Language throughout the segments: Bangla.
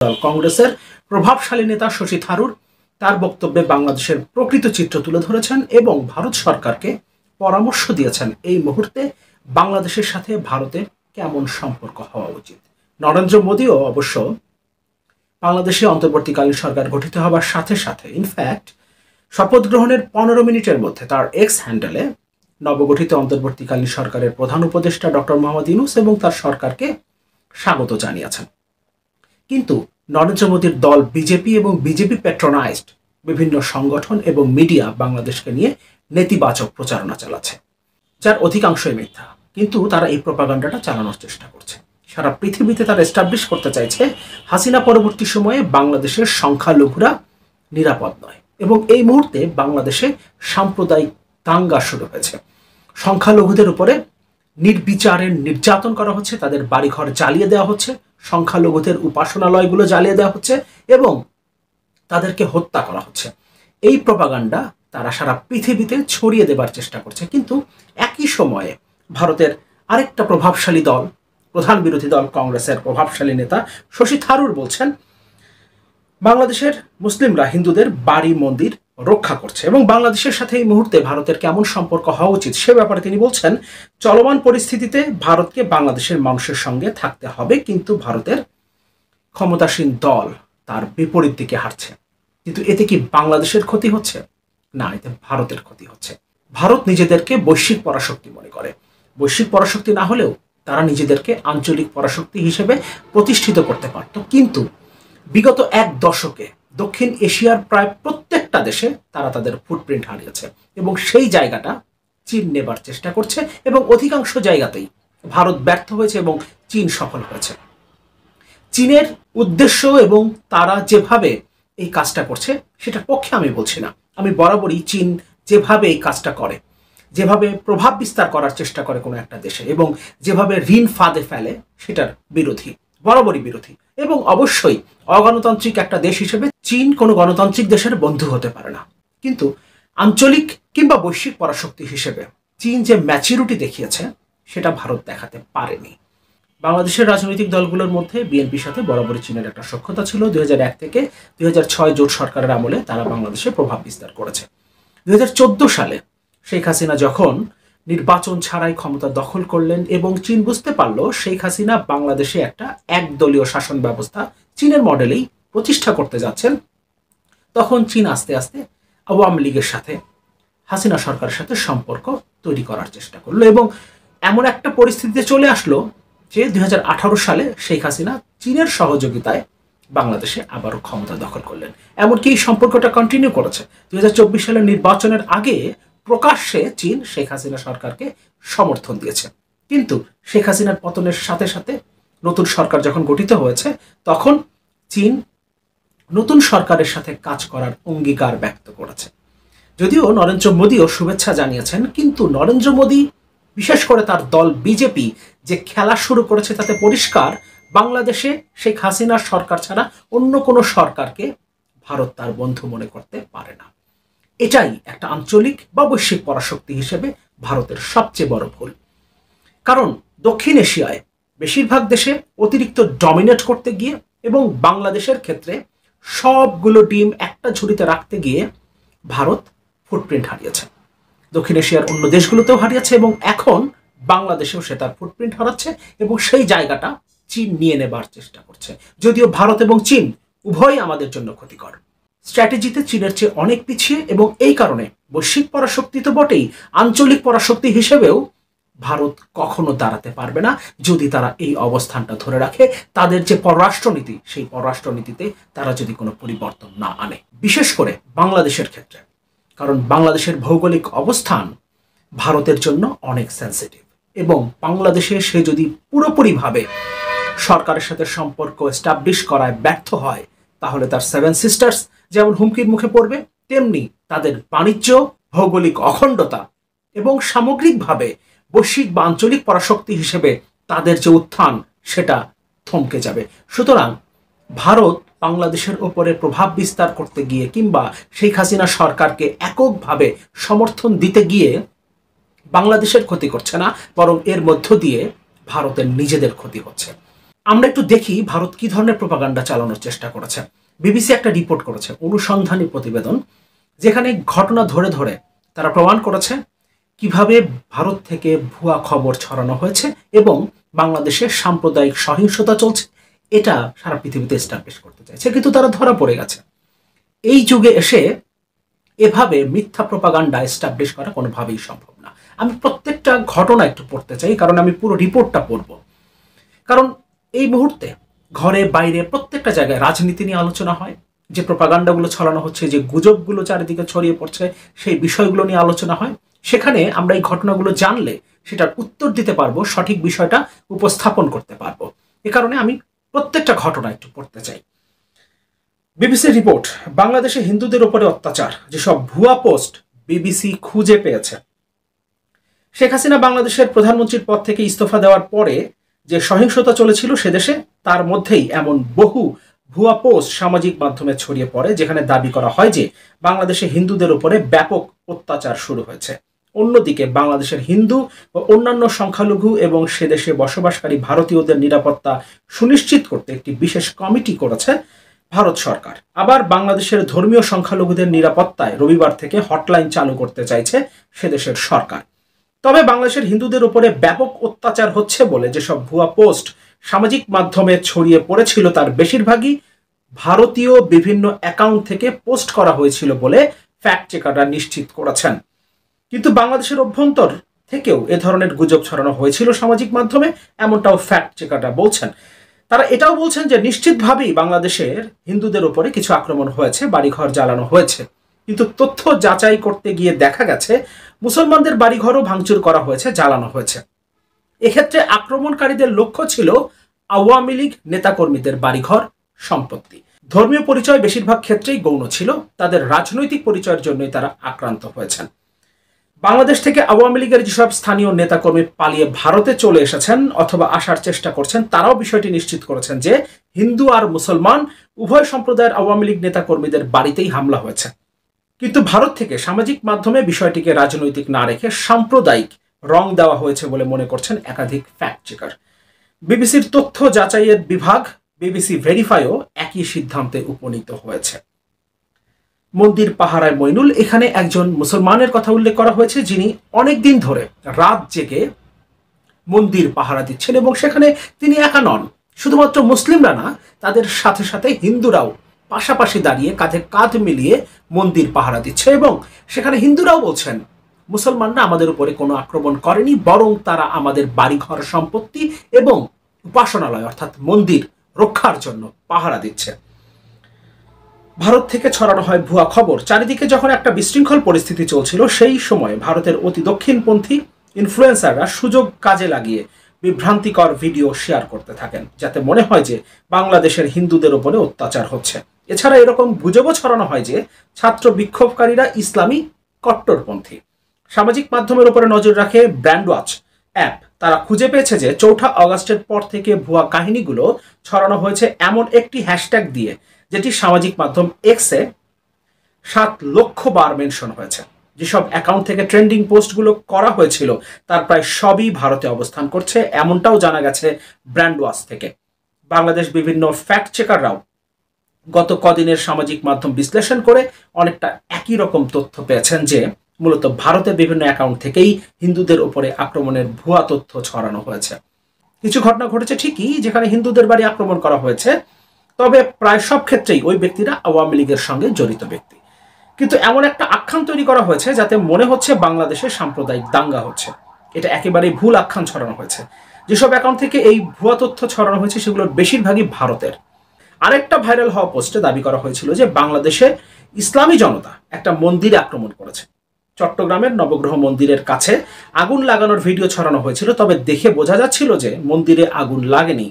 দল কংগ্রেসের প্রভাবশালী নেতা শশী থারুর তার বক্তব্যে বাংলাদেশের প্রকৃত চিত্র তুলে ধরেছেন এবং ভারত সরকারকে পরামর্শ দিয়েছেন এই মুহূর্তে বাংলাদেশের সাথে ভারতের কেমন সম্পর্ক হওয়া উচিত। নরেন্দ্র মোদীও অবশ্য বাংলাদেশে অন্তর্বর্তীকালীন সরকার গঠিত হবার সাথে সাথে ইনফ্যাক্ট শপথ গ্রহণের 15 মিনিটের মধ্যে তার এক্স হ্যান্ডেলে নবগঠিত অন্তর্বর্তীকালীন সরকারের প্রধান উপদেষ্টা ডক্টর মোহাম্মদ ইউনূস এবং তার সরকারকে স্বাগত জানিয়েছেন। কিন্তু নরেন্দ্র মোদীর দল বিজেপি এবং বিজেপি প্যাট্রোনাইজড বিভিন্ন সংগঠন এবং মিডিয়া বাংলাদেশকে নিয়ে নেতিবাচক প্রচারণা চালাচ্ছে, যার অধিকাংশই মিথ্যা। কিন্তু তারা এই প্রপাগান্ডাটা চালানোর চেষ্টা করছে। সারা পৃথিবীতে তারা এস্টাবলিশ করতে চাইছে হাসিনা পরবর্তী সময়ে বাংলাদেশের সংখ্যালঘুরা নিরাপদ নয় এবং এই মুহূর্তে বাংলাদেশে সাম্প্রদায়িক দাঙ্গা শুরু হয়েছে। সংখ্যালঘুদের উপরে নির্বিচারে নির্যাতন করা হচ্ছে, তাদের বাড়িঘর জ্বালিয়ে দেওয়া হচ্ছে, সংখ্যালঘুদের উপাসনালয়গুলো জ্বালিয়ে দেওয়া হচ্ছে এবং তাদেরকে হত্যা করা হচ্ছে। এই প্রপাগান্ডা তারা সারা পৃথিবীতে ছড়িয়ে দেবার চেষ্টা করছে। কিন্তু একই সময়ে ভারতের আরেকটা প্রভাবশালী দল, প্রধান বিরোধী দল কংগ্রেসের প্রভাবশালী নেতা শশী থারুর বলছেন বাংলাদেশের মুসলিমরা হিন্দুদের বাড়ি মন্দির রক্ষা করছে এবং বাংলাদেশের সাথে এই মুহূর্তে ভারতের কেমন সম্পর্ক হওয়া উচিত সে ব্যাপারে তিনি বলছেন চলমান পরিস্থিতিতে ভারতকে বাংলাদেশের মানুষের সঙ্গে থাকতে হবে, কিন্তু ভারতের ক্ষমতাসীন দল তার বিপরীত দিকে হাঁটছে। কিন্তু এতে কি বাংলাদেশের ক্ষতি হচ্ছে? না, এতে ভারতের ক্ষতি হচ্ছে। ভারত নিজেদেরকে বৈশ্বিক পরাশক্তি মনে করে। বৈশ্বিক পরাশক্তি না হলেও তারা নিজেদেরকে আঞ্চলিক পরাশক্তি হিসেবে প্রতিষ্ঠিত করতে পারত। কিন্তু বিগত এক দশকে দক্ষিণ এশিয়ার প্রায় প্রত্যেকটা দেশে তারা তাদের ফুটপ্রিন্ট হারিয়েছে এবং সেই জায়গাটা চীন নেবার চেষ্টা করছে এবং অধিকাংশ জায়গাতেই ভারত ব্যর্থ হয়েছে এবং চীন সফল হয়েছে। চীনের উদ্দেশ্য এবং তারা যেভাবে এই কাজটা করছে সেটার পক্ষে আমি বলছি না। আমি বরাবরই চীন যেভাবে এই কাজটা করে, যেভাবে প্রভাব বিস্তার করার চেষ্টা করে কোনো একটা দেশে এবং যেভাবে ঋণ ফাঁদে ফেলে সেটার বিরোধী, বরাবরই বিরোধী। এবং অবশ্যই অগণতান্ত্রিক একটা দেশ হিসেবে চীন কোনো গণতান্ত্রিক দেশের বন্ধু হতে পারে না। কিন্তু আঞ্চলিক কিংবা বৈশ্বিক পরাশক্তি হিসেবে চীন যে ম্যাচুরিটি দেখিয়েছে সেটা ভারত দেখাতে পারেনি। বাংলাদেশের রাজনৈতিক দলগুলোর মধ্যে বিএনপির সাথে বরাবরই চীনের একটা সখ্যতা ছিল। 2001 থেকে 2006 জোট সরকারের আমলে তারা বাংলাদেশে প্রভাব বিস্তার করেছে। 2014 সালে শেখ হাসিনা যখন নির্বাচন ছাড়াই ক্ষমতা দখল করলেন এবং চীন বুঝতে পারল শেখ হাসিনা বাংলাদেশে একটা একদলীয় শাসন ব্যবস্থা চীনের মডেলেই প্রতিষ্ঠা করতে যাচ্ছেন, তখন চীন আস্তে আস্তে আওয়ামী লীগের সাথে হাসিনা সরকারের সাথে সম্পর্ক তৈরি করার চেষ্টা করলো এবং এমন একটা পরিস্থিতিতে চলে আসলো যে 2018 সালে শেখ হাসিনা চীনের সহযোগিতায় বাংলাদেশে আবারও ক্ষমতা দখল করলেন। এমনকি এই সম্পর্কটা কন্টিনিউ করেছে। 2024 সালের নির্বাচনের আগে প্রকাশ্যে চীন শেখ হাসিনা সরকারকে সমর্থন দিয়েছে। কিন্তু শেখ হাসিনার পতনের সাথে সাথে নতুন সরকার যখন গঠিত হয়েছে তখন চীন নতুন সরকারের সাথে কাজ করার অঙ্গীকার ব্যক্ত করেছে। যদিও নরেন্দ্র মোদীও শুভেচ্ছা জানিয়েছেন, কিন্তু নরেন্দ্র মোদী বিশেষ করে তার দল বিজেপি যে খেলা শুরু করেছে তাতে পরিষ্কার বাংলাদেশে শেখ হাসিনার সরকার ছাড়া অন্য কোনো সরকারকে ভারত তার বন্ধু মনে করতে পারে না। এটাই একটা আঞ্চলিক বা বৈশ্বিক পরাশক্তি হিসেবে ভারতের সবচেয়ে বড় ভুল। কারণ দক্ষিণ এশিয়ায় বেশিরভাগ দেশে অতিরিক্ত ডমিনেট করতে গিয়ে এবং বাংলাদেশের ক্ষেত্রে সবগুলো ডিম একটা ঝুড়িতে রাখতে গিয়ে ভারত ফুটপ্রিন্ট হারিয়েছে। দক্ষিণ এশিয়ার অন্য দেশগুলোতেও হারিয়েছে এবং এখন বাংলাদেশেও সে তার ফুটপ্রিন্ট হারাচ্ছে এবং সেই জায়গাটা চীন নিয়ে নেবার চেষ্টা করছে। যদিও ভারত এবং চীন উভয়ই আমাদের জন্য ক্ষতিকর। স্ট্র্যাটেজিতে চীনের চেয়ে অনেক পিছিয়ে এবং এই কারণে বৈশ্বিক পরাশক্তি তো বটেই, আঞ্চলিক পরাশক্তি হিসেবেও ভারত কখনো দাঁড়াতে পারবে না যদি তারা এই অবস্থানটা ধরে রাখে। তাদের যে পররাষ্ট্রনীতি সেই পররাষ্ট্রনীতিতে তারা যদি কোনো পরিবর্তন না আনে, বিশেষ করে বাংলাদেশের ক্ষেত্রে। কারণ বাংলাদেশের ভৌগোলিক অবস্থান ভারতের জন্য অনেক সেন্সিটিভ এবং বাংলাদেশে সে যদি পুরোপুরিভাবে সরকারের সাথে সম্পর্ক এস্টাবলিশ করায় ব্যর্থ হয় তাহলে তার 7 সিস্টার্স যেমন হুমকির মুখে পড়বে, তেমনি তাদের বাণিজ্য, ভৌগোলিক অখণ্ডতা এবং সামগ্রিকভাবে বৈশ্বিক বা আঞ্চলিক পরাশক্তি হিসেবে তাদের যে উত্থান সেটা থমকে যাবে। সুতরাং ভারত বাংলাদেশের উপরে প্রভাব বিস্তার করতে গিয়ে কিংবা শেখ হাসিনা সরকারকে এককভাবে সমর্থন দিতে গিয়ে বাংলাদেশের ক্ষতি করছে না, বরং এর মধ্য দিয়ে ভারতের নিজেদের ক্ষতি হচ্ছে। আমরা একটু দেখি ভারত কি ধরনের প্রোপাগান্ডা চালানোর চেষ্টা করেছে। বিবিসি একটা রিপোর্ট করেছে, অনুসন্ধানী প্রতিবেদন, যেখানে ঘটনা ধরে ধরে তারা প্রমাণ করেছে কিভাবে ভারত থেকে ভুয়া খবর ছড়ানো হয়েছে এবং বাংলাদেশে সাম্প্রদায়িক সহিংসতা চলছে, এটা সারা পৃথিবীতে এস্টাবলিশ করতে চাইছে, কিন্তু তারা ধরা পড়ে গেছে। এই যুগে এসে এভাবে মিথ্যা প্রোপাগান্ডা এস্টাবলিশ করা কোনোভাবেই সম্ভব না। আমি প্রত্যেকটা ঘটনা একটু পড়তে চাই, কারণ আমি পুরো রিপোর্টটা পড়ব। কারণ এই মুহূর্তে ঘরে বাইরে প্রত্যেকটা জায়গায় রাজনীতি নিয়ে আলোচনা হয়, যে প্রোপাগান্ডাগুলো ছড়ানো হচ্ছে, যে গুজবগুলো চারিদিকে ছড়িয়ে পড়ছে, সেই বিষয়গুলো নিয়ে আলোচনা হয়। সেখানে আমরা এই ঘটনাগুলো জানলে সেটার উত্তর দিতে পারবো, সঠিক বিষয়টা উপস্থাপন করতে পারবো। এ কারণে আমি প্রত্যেকটা ঘটনা একটু পড়তে চাই। বিবিসি রিপোর্ট, বাংলাদেশে হিন্দুদের উপরে অত্যাচার, যেসব ভুয়া পোস্ট বিবিসি খুঁজে পেয়েছে। শেখ হাসিনা বাংলাদেশের প্রধানমন্ত্রীর পদ থেকে ইস্তফা দেওয়ার পরে যে সহিংসতা চলেছিল সেদেশে, তার মধ্যেই এমন বহু ভুয়া পোস্ট সামাজিক মাধ্যমে ছড়িয়ে পড়ে, যেখানে দাবি করা হয় যে বাংলাদেশে হিন্দুদের উপরে ব্যাপক অত্যাচার শুরু হয়েছে। অন্যদিকে বাংলাদেশের হিন্দু ও অন্যান্য সংখ্যালঘু এবং সেদেশে বসবাসকারী ভারতীয়দের নিরাপত্তা সুনিশ্চিত করতে একটি বিশেষ কমিটি করেছে ভারত সরকার। আবার বাংলাদেশের ধর্মীয় সংখ্যালঘুদের নিরাপত্তায় রবিবার থেকে হটলাইন চালু করতে চাইছে সেদেশের সরকার। তবে বাংলাদেশের হিন্দুদের উপরে ব্যাপক অত্যাচার হচ্ছে বলে যেসব ভুয়া পোস্ট সামাজিক মাধ্যমে ছড়িয়ে পড়েছিল, তার বেশিরভাগই ভারতীয় বিভিন্ন অ্যাকাউন্ট থেকে পোস্ট করা হয়েছিল বলে ফ্যাক্ট চেকাররা নিশ্চিত করেছেন। কিন্তু বাংলাদেশের অভ্যন্তর থেকেও এ ধরনের গুজব ছড়ানো হয়েছিল সামাজিক মাধ্যমে, এমনটাও ফ্যাক্ট চেকাররা বলছেন। তারা এটাও বলছেন যে নিশ্চিতভাবেই বাংলাদেশের হিন্দুদের উপরে কিছু আক্রমণ হয়েছে, বাড়িঘর জ্বালানো হয়েছে। কিন্তু তথ্য যাচাই করতে গিয়ে দেখা গেছে মুসলমানদের বাড়িঘরও ভাঙচুর করা হয়েছে, জ্বালানো হয়েছে। এক্ষেত্রে আক্রমণকারীদের লক্ষ্য ছিল আওয়ামী লীগ নেতাকর্মীদের বাড়িঘর, সম্পত্তি। ধর্মীয় পরিচয় বেশিরভাগ ক্ষেত্রেই গৌণ ছিল, তাদের রাজনৈতিক পরিচয়ের জন্যই তারা আক্রান্ত হয়েছেন। বাংলাদেশ থেকে আওয়ামী লীগের যেসব স্থানীয় নেতাকর্মী পালিয়ে ভারতে চলে এসেছেন অথবা আসার চেষ্টা করছেন, তারাও বিষয়টি নিশ্চিত করেছেন যে হিন্দু আর মুসলমান উভয় সম্প্রদায়ের আওয়ামী লীগ নেতাকর্মীদের বাড়িতেই হামলা হয়েছে। কিন্তু ভারত থেকে সামাজিক মাধ্যমে বিষয়টিকে রাজনৈতিক না রেখে সাম্প্রদায়িক রং দেওয়া হয়েছে বলে মনে করছেন একাধিক ফ্যাক্ট চেকার। বিবিসির তথ্য যাচাইয়ের বিভাগ বিবিসি ভেরিফাইও একই সিদ্ধান্তে উপনীত হয়েছে। মন্দির পাহারায় মইনুল, এখানে একজন মুসলমানের কথা উল্লেখ করা হয়েছে যিনি অনেকদিন ধরে রাত জেগে মন্দির পাহারা দিচ্ছেন, এবং সেখানে তিনি একা নন, শুধুমাত্র মুসলিমরা না, তাদের সাথে সাথে হিন্দুরাও পাশাপাশি দাঁড়িয়ে কাঁধে কাঁধ মিলিয়ে মন্দির পাহারা দিচ্ছে। এবং সেখানে হিন্দুরাও বলছেন মুসলমানরা আমাদের উপরে কোনো আক্রমণ করেনি, বরং তারা আমাদের বাড়িঘর, সম্পত্তি এবং উপাসনালয় অর্থাৎ মন্দির রক্ষার জন্য পাহারা দিচ্ছে। ভারত থেকে ছড়ানো হয় ভুয়া খবর। চারিদিকে যখন একটা বিশৃঙ্খল পরিস্থিতি চলছিল, সেই সময় ভারতের অতি দক্ষিণপন্থী ইনফ্লুয়েন্সাররা সুযোগ কাজে লাগিয়ে বিভ্রান্তিকর ভিডিও শেয়ার করতে থাকেন, যাতে মনে হয় যে বাংলাদেশের হিন্দুদের উপরে অত্যাচার হচ্ছে। এছাড়া এরকম গুজবও ছড়ানো হয় যে ছাত্র বিক্ষোভকারীরা ইসলামী কট্টরপন্থী। সামাজিক মাধ্যমের উপরে নজর রাখে ব্র্যান্ডওয়াচ অ্যাপ। তারা খুঁজে পেয়েছে যে 4 আগস্টের পর থেকে ভুয়া কাহিনীগুলো ছড়ানো হয়েছে এমন একটি হ্যাশট্যাগ দিয়ে, যেটি সামাজিক মাধ্যম এক্সে 7 লক্ষ বার মেনশন হয়েছে। যেসব অ্যাকাউন্ট থেকে ট্রেন্ডিং পোস্টগুলো করা হয়েছিল তার প্রায় সবই ভারতে অবস্থান করছে, এমনটাও জানা গেছে ব্র্যান্ডওয়াচ থেকে। বাংলাদেশ বিভিন্ন ফ্যাক্ট চেকাররাও গত কদিনের সামাজিক মাধ্যম বিশ্লেষণ করে অনেকটা একই রকম তথ্য পেয়েছেন যে মূলত ভারতের বিভিন্ন অ্যাকাউন্ট থেকেই হিন্দুদের উপরে আক্রমণের ভুয়া তথ্য ছড়ানো হয়েছে। কিছু ঘটনা ঘটেছে ঠিকই যেখানে হিন্দুদের বাড়ি আক্রমণ করা হয়েছে, তবে প্রায় সব ক্ষেত্রেই ওই ব্যক্তিরা আওয়ামী লীগের সঙ্গে জড়িত ব্যক্তি। কিন্তু এমন একটা আখ্যান তৈরি করা হয়েছে যাতে মনে হচ্ছে বাংলাদেশে সাম্প্রদায়িক দাঙ্গা হচ্ছে। এটা একেবারেই ভুল আখ্যান ছড়ানো হয়েছে। যেসব অ্যাকাউন্ট থেকে এই ভুয়া তথ্য ছড়ানো হয়েছে সেগুলোর বেশিরভাগই ভারতের। আরেকটা ভাইরাল হওয়া পোস্টে দাবি করা হয়েছিল যে বাংলাদেশে ইসলামী জনতা একটা মন্দিরে আক্রমণ করেছে। চট্টগ্রামের নবগ্রহ মন্দিরের কাছে আগুন লাগানোর ভিডিও ছড়ানো হয়েছিল, তবে দেখে বোঝা যাচ্ছিল যে মন্দিরে আগুন লাগেনি।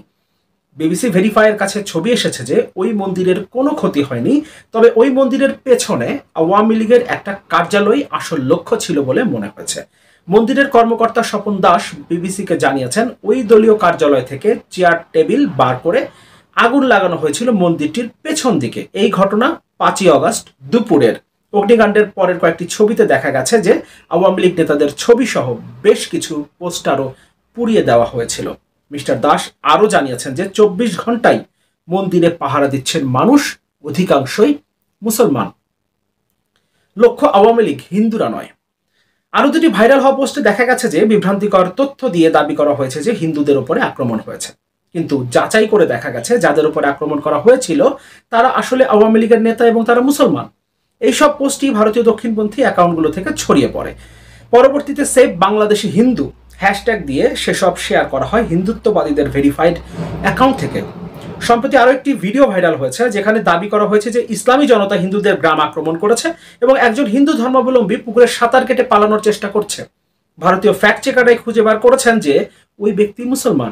বিবিসি ভেরিফাইয়ের কাছে ছবি এসেছে যে ওই মন্দিরের কোনো ক্ষতি হয়নি, তবে ওই মন্দিরের পেছনে আওয়ামী লীগের একটা কার্যালয় আসল লক্ষ্য ছিল বলে মনে হয়েছে। মন্দিরের কর্মকর্তা স্বপন দাস বিবিসিকে জানিয়েছেন ওই দলীয় কার্যালয় থেকে চেয়ার টেবিল বার করে আগুন লাগানো হয়েছিল মন্দিরটির পেছন দিকে। এই ঘটনা 5 আগস্ট দুপুরের। অগ্নিকাণ্ডের পরের কয়েকটি ছবিতে দেখা গেছে যে আওয়ামী লীগ নেতাদের ছবি সহ বেশ কিছু পোস্টারও পুড়িয়ে দেওয়া হয়েছিল। মিস্টার দাস আরও জানিয়েছেন যে 24 ঘন্টায় মন্দিরে পাহারা দিচ্ছেন মানুষ, অধিকাংশই মুসলমান। লক্ষ্য আওয়ামী লীগ, হিন্দুরা নয়। আরও দুটি ভাইরাল হওয়া পোস্টে দেখা গেছে যে বিভ্রান্তিকর তথ্য দিয়ে দাবি করা হয়েছে যে হিন্দুদের উপরে আক্রমণ হয়েছে, কিন্তু যাচাই করে দেখা গেছে যাদের উপরে আক্রমণ করা হয়েছিল তারা আসলে আওয়ামী লীগের নেতা এবং তারা মুসলমান। এইসব পোস্টই ভারতীয় দক্ষিণপন্থী অ্যাকাউন্টগুলো থেকে ছড়িয়ে পড়ে। পরবর্তীতে সেভ বাংলাদেশি হিন্দু হ্যাশট্যাগ দিয়ে সেসব শেয়ার করা হয় হিন্দুত্ববাদীদের ভেরিফাইড অ্যাকাউন্ট থেকে। সম্প্রতি আরও একটি ভিডিও ভাইরাল হয়েছে যেখানে দাবি করা হয়েছে যে ইসলামী জনতা হিন্দুদের গ্রাম আক্রমণ করেছে এবং একজন হিন্দু ধর্মাবলম্বী পুকুরে সাঁতার কেটে পালানোর চেষ্টা করছে। ভারতীয় ফ্যাক্ট চেকাররাই খুঁজে বার করেছেন যে ওই ব্যক্তি মুসলমান।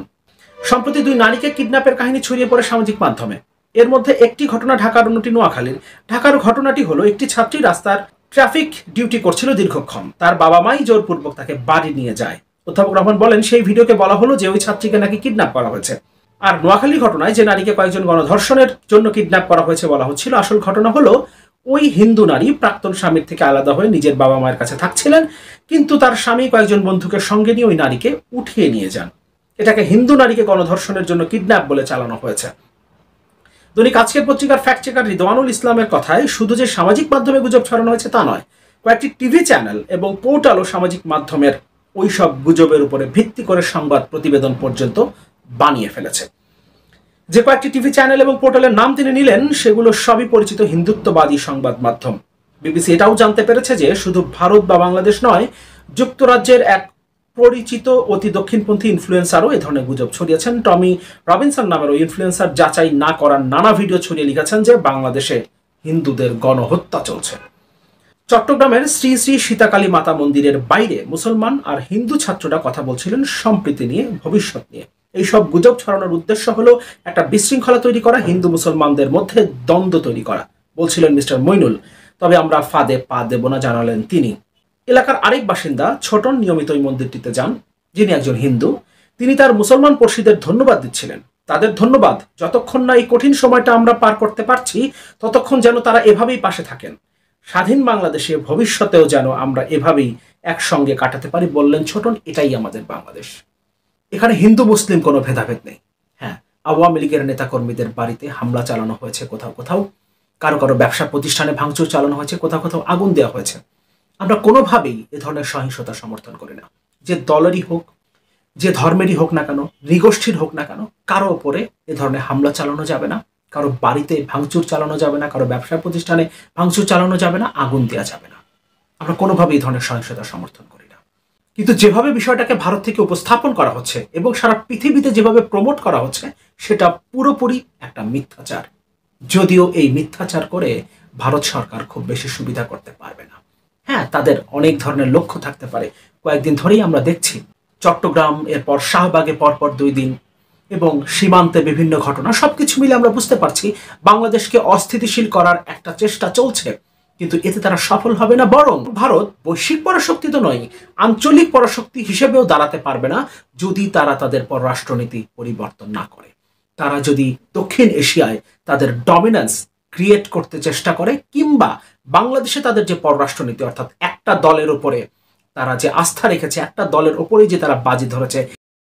সম্প্রতি 2 নারীকে কিডন্যাপের কাহিনী ছড়িয়ে পড়ে সামাজিক মাধ্যমে। এর মধ্যে একটি ঘটনা ঢাকার, অন্যটি নোয়াখালীর। ঢাকার ঘটনাটি হলো একটি ছাত্রী রাস্তার ট্রাফিক ডিউটি করছিল দীর্ঘক্ষণ। তার বাবা মাই জোরপূর্বক তাকে বাড়ি নিয়ে যায়। অধ্যাপক রহমান বলেন সেই ভিডিওকে বলা হলো যে ওই ছাত্রীকে নাকি কিডন্যাপ করা হয়েছে। আর নোয়াখালীর ঘটনায় যে নারীকে কয়েকজন গণধর্ষণের জন্য কিডন্যাপ করা হয়েছে বলা হচ্ছিল, আসল ঘটনা হলো ওই হিন্দু নারী প্রাক্তন স্বামীর থেকে আলাদা হয়ে নিজের বাবা মায়ের কাছে থাকছিলেন, কিন্তু তার স্বামী কয়েকজন বন্ধুকে সঙ্গে নিয়ে ওই নারীকে উঠিয়ে নিয়ে যান। এটাকে হিন্দু নারীকে গণধর্ষণের জন্য কিডন্যাপ বলে চালানো হয়েছে। দৈনিক আজকের পত্রিকার ফ্যাক্ট চেকার রিদওয়ানুল ইসলামের কথায় শুধু যে সামাজিক মাধ্যমে গুজব ছড়ানো হয়েছে তা নয়, কয়েকটি টিভি চ্যানেল এবং পোর্টালও সামাজিক মাধ্যমের ওইসব গুজবের উপরে ভিত্তি করে সংবাদ প্রতিবেদন পর্যন্ত বানিয়ে ফেলেছে। যে কয়েকটি টিভি চ্যানেল এবং পোর্টালের নাম তিনি নিলেন সেগুলো সবই পরিচিত হিন্দুত্ববাদী সংবাদ মাধ্যম। বিবিসি এটাও জানতে পেরেছে যে শুধু ভারত বা বাংলাদেশ নয়, যুক্তরাজ্যের এক পরিচিত অতি দক্ষিণপন্থী ইনফ্লুয়েন্সারও এ ধরনের গুজব ছড়িয়েছেন। টমি রবিনসন নামের ওই ইনফ্লুয়েন্সার যাচাই না করার নানা ভিডিও ছড়িয়ে লিখেছেন যে বাংলাদেশে হিন্দুদের গণহত্যা চলছে। চট্টগ্রামের শ্রী শ্রী সীতাকালী মাতা মন্দিরের বাইরে মুসলমান আর হিন্দু ছাত্ররা কথা বলছিলেন সম্প্রীতি নিয়ে, ভবিষ্যৎ নিয়ে। এইসব গুজব ছড়ানোর উদ্দেশ্য হলো একটা বিশৃঙ্খলা তৈরি করা, হিন্দু মুসলমানদের মধ্যে দ্বন্দ্ব তৈরি করা, বলছিলেন মিস্টার মইনুল। তবে আমরা ফাঁদে পা দেব না জানালেন তিনি। এলাকার আরেক বাসিন্দা ছোটন নিয়মিত ওই মন্দিরটিতে যান, যিনি একজন হিন্দু। তিনি তার মুসলমান পড়শিদের ধন্যবাদ দিচ্ছিলেন। তাদের ধন্যবাদ, যতক্ষণ না এই কঠিন সময়টা আমরা পার করতে পারছি ততক্ষণ যেন তারা এভাবেই পাশে থাকেন। স্বাধীন বাংলাদেশে ভবিষ্যতেও যেন আমরা এভাবেই একসঙ্গে কাটাতে পারি, বললেন ছোটন। এটাই আমাদের বাংলাদেশ। এখানে হিন্দু মুসলিম কোনো ভেদাভেদ নেই। হ্যাঁ, আওয়ামী লীগের নেতাকর্মীদের বাড়িতে হামলা চালানো হয়েছে, কোথাও কোথাও কারো কারো ব্যবসা প্রতিষ্ঠানে ভাঙচুর চালানো হয়েছে, কোথাও কোথাও আগুন দেওয়া হয়েছে। আমরা কোনোভাবেই এ ধরনের সহিংসতা সমর্থন করি না। যে দলেরই হোক, যে ধর্মেরই হোক না কেন, নৃগোষ্ঠীর হোক না কেন, কারো ওপরে এ ধরনের হামলা চালানো যাবে না, কারো বাড়িতে ভাঙচুর চালানো যাবে না, কারো ব্যবসা প্রতিষ্ঠানে ভাঙচুর চালানো যাবে না, আগুন দেওয়া যাবে না। আমরা কোনোভাবেই এই ধরনের সহিংসতা সমর্থন করি না। কিন্তু যেভাবে বিষয়টাকে ভারত থেকে উপস্থাপন করা হচ্ছে এবং সারা পৃথিবীতে যেভাবে প্রমোট করা হচ্ছে সেটা পুরোপুরি একটা মিথ্যাচার। যদিও এই মিথ্যাচার করে ভারত সরকার খুব বেশি সুবিধা করতে পারবে না। হ্যাঁ, তাদের অনেক ধরনের লক্ষ্য থাকতে পারে। কয়েকদিন ধরেই আমরা দেখছি চট্টগ্রাম, এরপর শাহবাগে পরপর 2 দিন, এবং সীমান্তে বিভিন্ন ঘটনা, সবকিছু মিলে আমরা বুঝতে পারছি বাংলাদেশকে অস্থিতিশীল করার একটা চেষ্টা চলছে। কিন্তু এতে তারা সফল হবে না, বরং ভারত বৈশ্বিক পরাশক্তি তো নয়, আঞ্চলিক পরাশক্তি হিসেবেও দাঁড়াতে পারবে না যদি তারা তাদের পররাষ্ট্রনীতি পরিবর্তন না করে। তারা যদি দক্ষিণ এশিয়ায় তাদের ডমিনেন্স ক্রিয়েট করতে চেষ্টা করে, কিংবা বাংলাদেশে তাদের যে পররাষ্ট্রনীতি, অর্থাৎ একটা দলের উপরে তারা যে আস্থা রেখেছে, একটা দলের ওপরেই যে তারা বাজি ধরেছে,